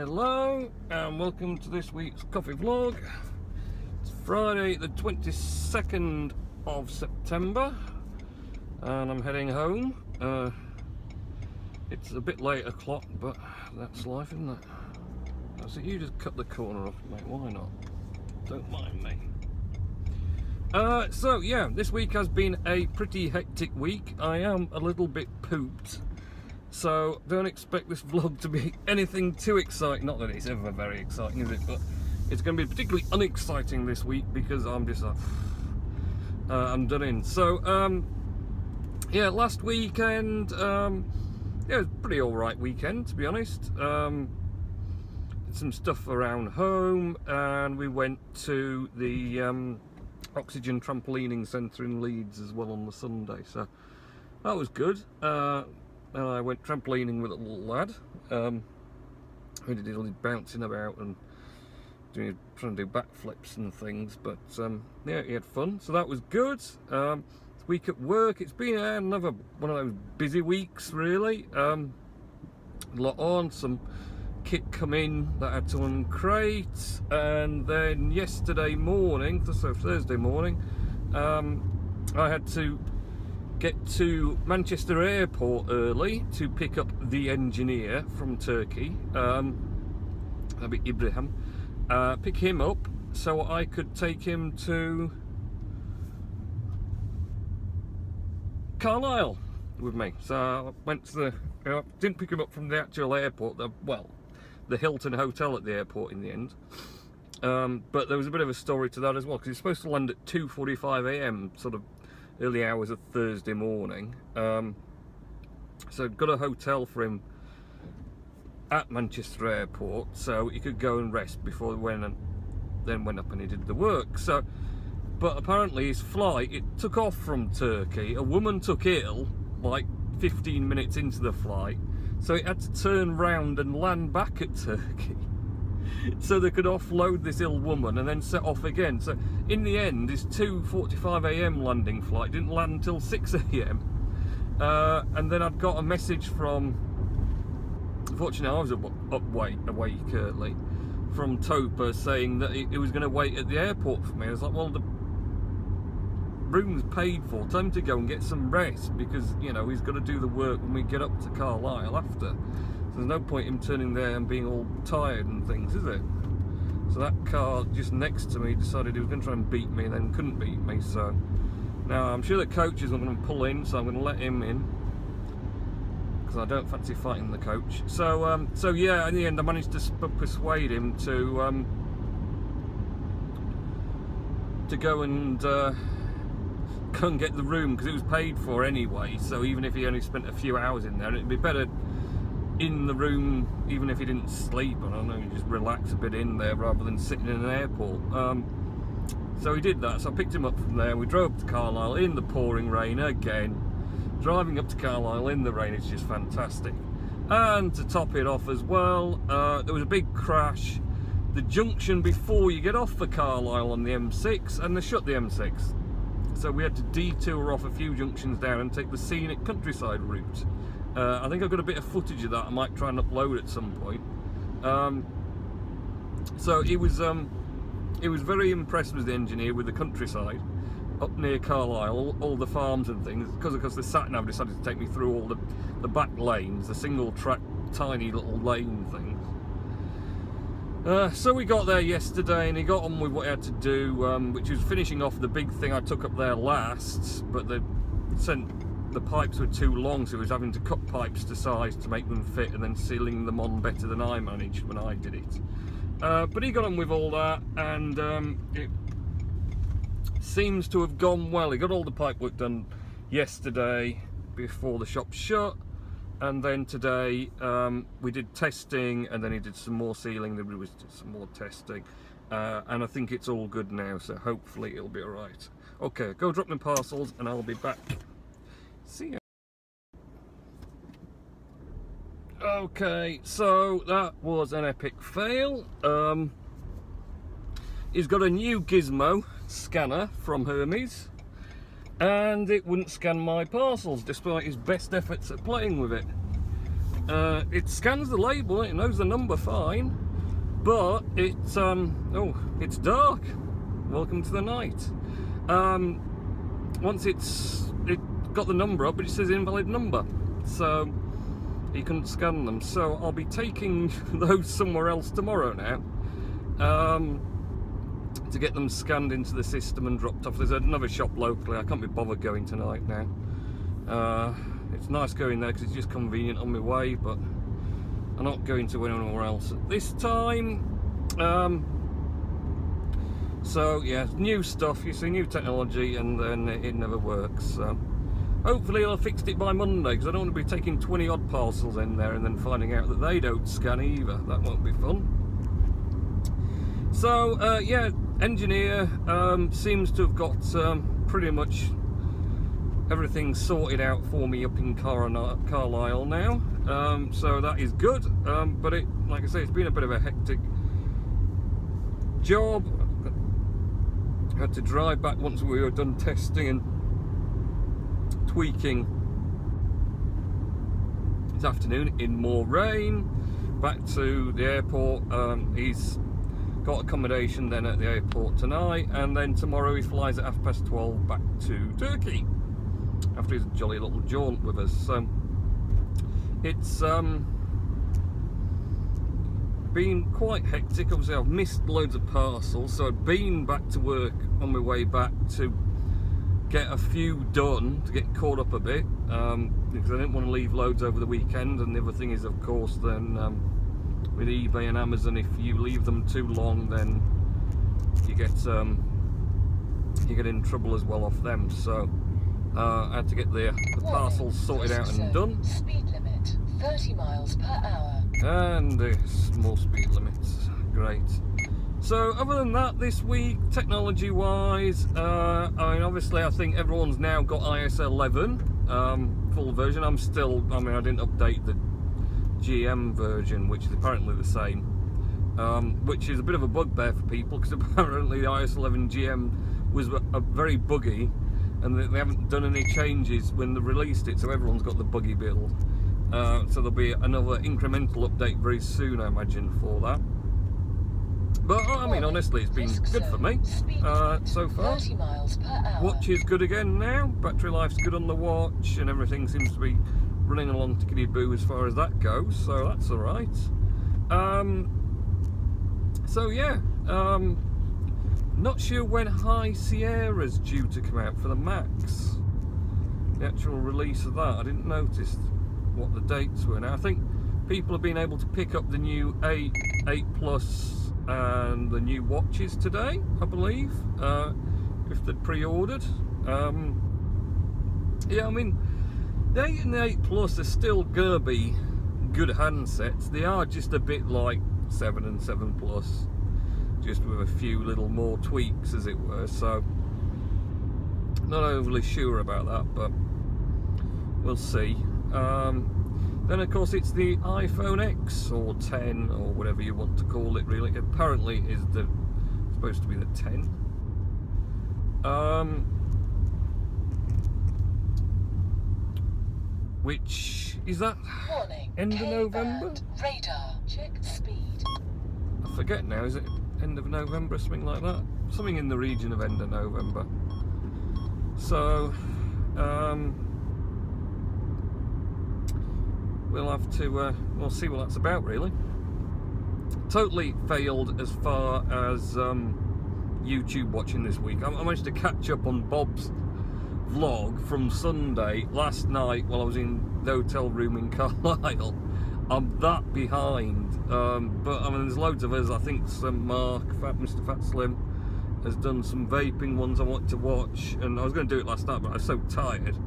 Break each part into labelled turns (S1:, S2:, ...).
S1: Hello and welcome to this week's coffee vlog. It's Friday the 22nd of September and I'm heading home. It's a bit late o'clock, but that's life, isn't it? So you just cut the corner off, mate, why not? Don't mind me. So yeah, this week has been a pretty hectic week. I am a little bit pooped, so don't expect this vlog to be anything too exciting. Not that it's ever very exciting, is it? But it's going to be particularly unexciting this week because I'm just I'm done in. So yeah, last weekend, yeah, it was a pretty alright weekend, to be honest. Did some stuff around home, and we went to the Oxygen Trampolining Centre in Leeds as well on the Sunday, so that was good. And I went trampolining with a little lad. We did all this bouncing about and trying to do backflips and things, but yeah, he had fun, so that was good. Week at work, it's been another one of those busy weeks, really. A lot on, some kit come in that I had to uncrate, and then yesterday morning, so Thursday morning, I had to get to Manchester Airport early to pick up the engineer from Turkey, Ibrahim, pick him up so I could take him to Carlisle with me. So I went to the, didn't pick him up from the actual airport, the Hilton Hotel at the airport in the end, but there was a bit of a story to that as well, because he's supposed to land at 2:45 AM, sort of early hours of Thursday morning. So got a hotel for him at Manchester Airport so he could go and rest before he went up and he did the work. So, but apparently his flight, it took off from Turkey. A woman took ill like 15 minutes into the flight, so it had to turn round and land back at Turkey so they could offload this ill woman and then set off again. So in the end, his 2:45 AM landing flight didn't land until 6 AM. And then I'd got a message from, unfortunately I was awake early, from Topa saying that he was going to wait at the airport for me. I was like, well, the room's paid for, time to go and get some rest, because, you know, he's got to do the work when we get up to Carlisle after. So there's no point him turning there and being all tired and things, is it? So that car just next to me decided he was going to try and beat me, and then couldn't beat me. So now I'm sure the coach isn't going to pull in, so I'm going to let him in, because I don't fancy fighting the coach. So so yeah, in the end I managed to persuade him to go and get the room, because it was paid for anyway. So even if he only spent a few hours in there, it'd be better in the room, even if he didn't sleep, I don't know, you just relax a bit in there rather than sitting in an airport. So he did that, so I picked him up from there. We drove up to Carlisle in the pouring rain again. Driving up to Carlisle in the rain is just fantastic. And to top it off as well, there was a big crash the junction before you get off for Carlisle on the M6, and they shut the M6. So we had to detour off a few junctions down and take the scenic countryside route. I think I've got a bit of footage of that I might try and upload at some point. So he was very impressed with the engineer with the countryside up near Carlisle, all the farms and things, because of course the sat-nav decided to take me through all the back lanes, the single track tiny little lane things. So we got there yesterday and he got on with what he had to do, which was finishing off the big thing I took up there last, but the pipes were too long, so he was having to cut pipes to size to make them fit and then sealing them on better than I managed when I did it. But he got on with all that, and it seems to have gone well. He got all the pipe work done yesterday before the shop shut, and then today we did testing, and then he did some more sealing, then we did some more testing, and I think it's all good now, so hopefully it'll be alright. Okay, go drop my parcels and I'll be back. See ya. Okay, so that was an epic fail. He's got a new gizmo scanner from Hermes, and it wouldn't scan my parcels despite his best efforts at playing with it. it scans the label, it knows the number fine, but it's it's dark. Welcome to the night. Once it got the number up, it says invalid number, so you couldn't scan them. So I'll be taking those somewhere else tomorrow now, to get them scanned into the system and dropped off. There's another shop locally. I can't be bothered going tonight now. It's nice going there because it's just convenient on my way, but I'm not going to anywhere else at this time. So yeah, new stuff, you see, new technology, and then it never works. So hopefully I'll have fixed it by Monday, because I don't want to be taking 20 odd parcels in there and then finding out that they don't scan either. That won't be fun. So yeah, engineer seems to have got pretty much everything sorted out for me up in Carlisle now, so that is good. But it, like I say, it's been a bit of a hectic job. I had to drive back once we were done testing and tweaking this afternoon in more rain, back to the airport. He's got accommodation then at the airport tonight, and then tomorrow he flies at 12:30 back to Turkey after his jolly little jaunt with us. So it's been quite hectic. Obviously I've missed loads of parcels, so I've been back to work on my way back to get a few done, to get caught up a bit, because I didn't want to leave loads over the weekend. And the other thing is, of course, then with eBay and Amazon, if you leave them too long, then you get in trouble as well off them. So I had to get the parcels sorted out and done.
S2: Speed limit 30 miles per hour.
S1: And more speed limits, great. So other than that, this week, technology wise, I mean, obviously I think everyone's now got iOS 11 full version. I didn't update the GM version, which is apparently the same, which is a bit of a bugbear for people, because apparently the iOS 11 GM was very buggy, and they haven't done any changes when they released it, so everyone's got the buggy build. So there'll be another incremental update very soon, I imagine, for that. But I mean, honestly, it's been good for me so far.
S2: 30 miles per hour.
S1: Watch is good again now. Battery life's good on the watch, and everything seems to be running along tickety-boo as far as that goes. So that's all right. So yeah, not sure when High Sierra's due to come out for the Max. The actual release of that, I didn't notice what the dates were. Now I think people have been able to pick up the new 8 Plus and the new watches today, I believe, if they'd pre-ordered. Yeah, I mean, the 8 and the 8 Plus are still gonna be good handsets. They are just a bit like 7 and 7 Plus, just with a few little more tweaks, as it were. So not overly sure about that, but we'll see. Then of course it's the iPhone X or 10 or whatever you want to call it. Really, apparently is supposed to be the 10. Which is that?
S2: Warning,
S1: end of November?
S2: Radar, check speed.
S1: I forget now. Is it end of November, something like that? Something in the region of end of November. So we'll have to we'll see what that's about, really. Totally failed as far as YouTube watching this week. I managed to catch up on Bob's vlog from Sunday last night while I was in the hotel room in Carlisle. I'm that behind, but I mean, there's loads of us. I think Mark, Mr. Fat Slim, has done some vaping ones I want to watch, and I was going to do it last night, but I was so tired.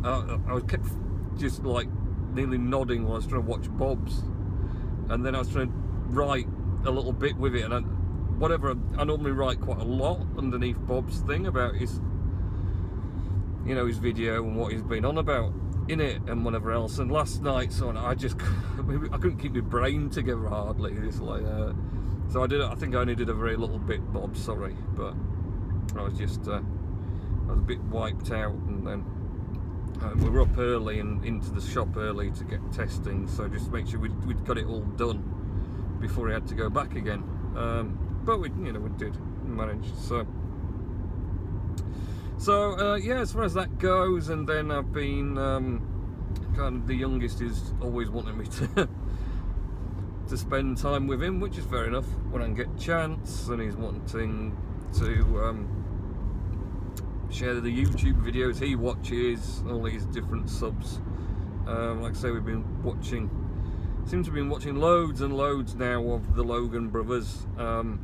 S1: I was kept just like nearly nodding while I was trying to watch Bob's, and then I was trying to write a little bit with it, and I normally write quite a lot underneath Bob's thing about his, you know, his video and what he's been on about in it and whatever else. And last night, so I couldn't keep my brain together hardly. It's like, so I think I only did a very little bit, Bob. Sorry, but I was just I was a bit wiped out, and then We were up early and into the shop early to get testing, so just to make sure we'd got it all done before we had to go back again. But we did manage. So yeah, as far as that goes, and then I've been kind of, the youngest is always wanting me to spend time with him, which is fair enough when I can get a chance, and he's wanting to share the YouTube videos he watches, all these different subs. Like I say, we've been watching, seem to have been watching loads and loads now of the Logan brothers and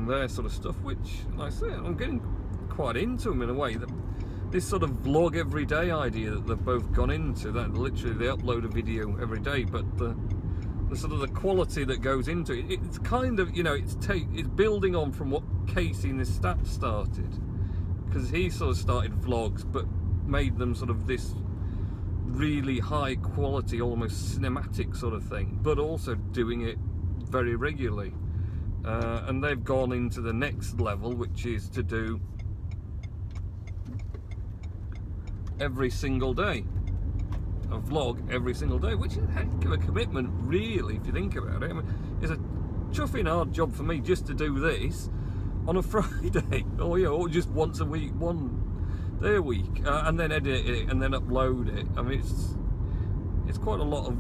S1: their sort of stuff, which, like I say, I'm getting quite into them in a way. This sort of vlog every day idea that they've both gone into, that literally they upload a video every day, but the sort of the quality that goes into it, it's kind of, it's building on from what Casey and his stats started, because he sort of started vlogs but made them sort of this really high quality, almost cinematic sort of thing, but also doing it very regularly. And they've gone into the next level, which is to do every single day, a vlog every single day, which is a heck of a commitment, really, if you think about it. I mean, it's a chuffing hard job for me just to do this on a Friday, or just once a week, one day a week, and then edit it and then upload it. I mean, it's quite a lot of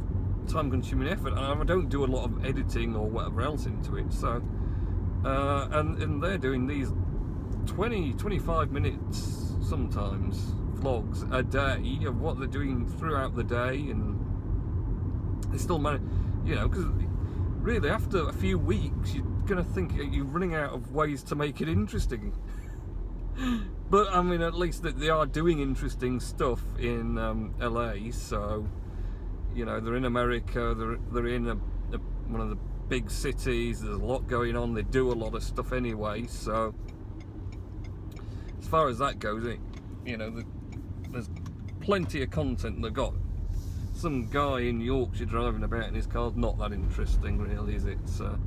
S1: time-consuming effort, and I don't do a lot of editing or whatever else into it. So, and they're doing these 20-25 minutes sometimes vlogs a day of what they're doing throughout the day, and they still manage, because really after a few weeks you're gonna think you're running out of ways to make it interesting. But I mean, at least that they are doing interesting stuff in LA, so they're in America, they're in one of the big cities, there's a lot going on, they do a lot of stuff anyway, so as far as that goes, there's plenty of content. They've got some guy in Yorkshire driving about in his car, not that interesting really, is it? So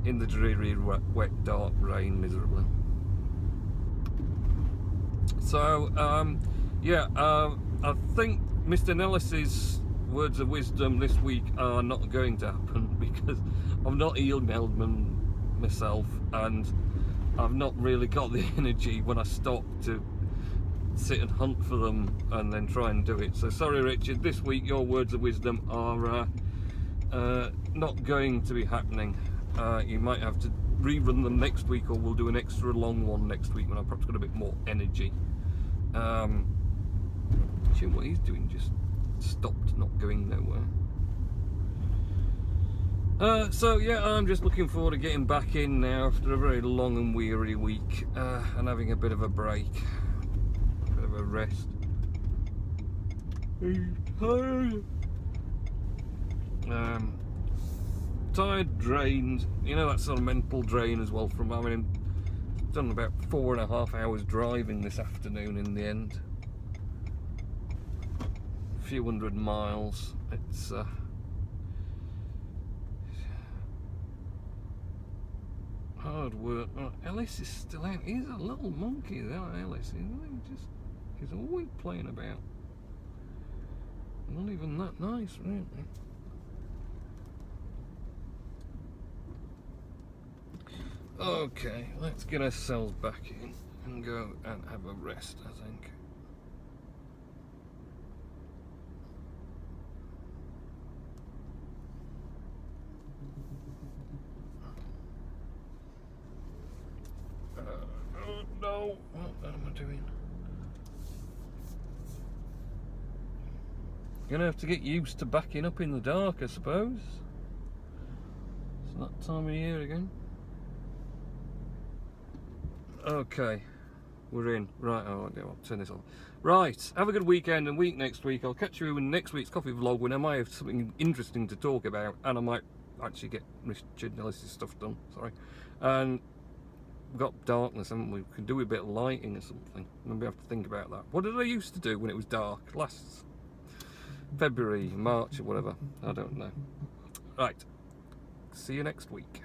S1: in the dreary, wet, dark rain, miserably. So yeah, I think Mr. Nellis's words of wisdom this week are not going to happen, because I've not emailed them myself, and I've not really got the energy when I stop to sit and hunt for them and then try and do it. So sorry, Richard, this week your words of wisdom are not going to be happening. You might have to rerun them next week, or we'll do an extra long one next week when I've perhaps got a bit more energy. Seeing what he's doing just stopped, not going nowhere. So yeah, I'm just looking forward to getting back in now after a very long and weary week, and having a bit of a break, a bit of a rest. Tired, drained, that sort of mental drain as well from having done about 4.5 hours driving this afternoon in the end. A few hundred miles. It's hard work. Oh, Ellis is still out. He's a little monkey, that Ellis, isn't he? He's always playing about. Not even that nice, really. Okay, let's get ourselves back in and go and have a rest, I think. Oh no, what am I doing? Gonna have to get used to backing up in the dark, I suppose. It's that time of year again. Okay, we're in. Right, I'll turn this off. Right, have a good weekend and week next week. I'll catch you in next week's coffee vlog when I might have something interesting to talk about, and I might actually get Richard Nellis' stuff done. Sorry. And we've got darkness, haven't we? We can do with a bit of lighting or something. Maybe I have to think about that. What did I used to do when it was dark? Last February, March, or whatever. I don't know. Right. See you next week.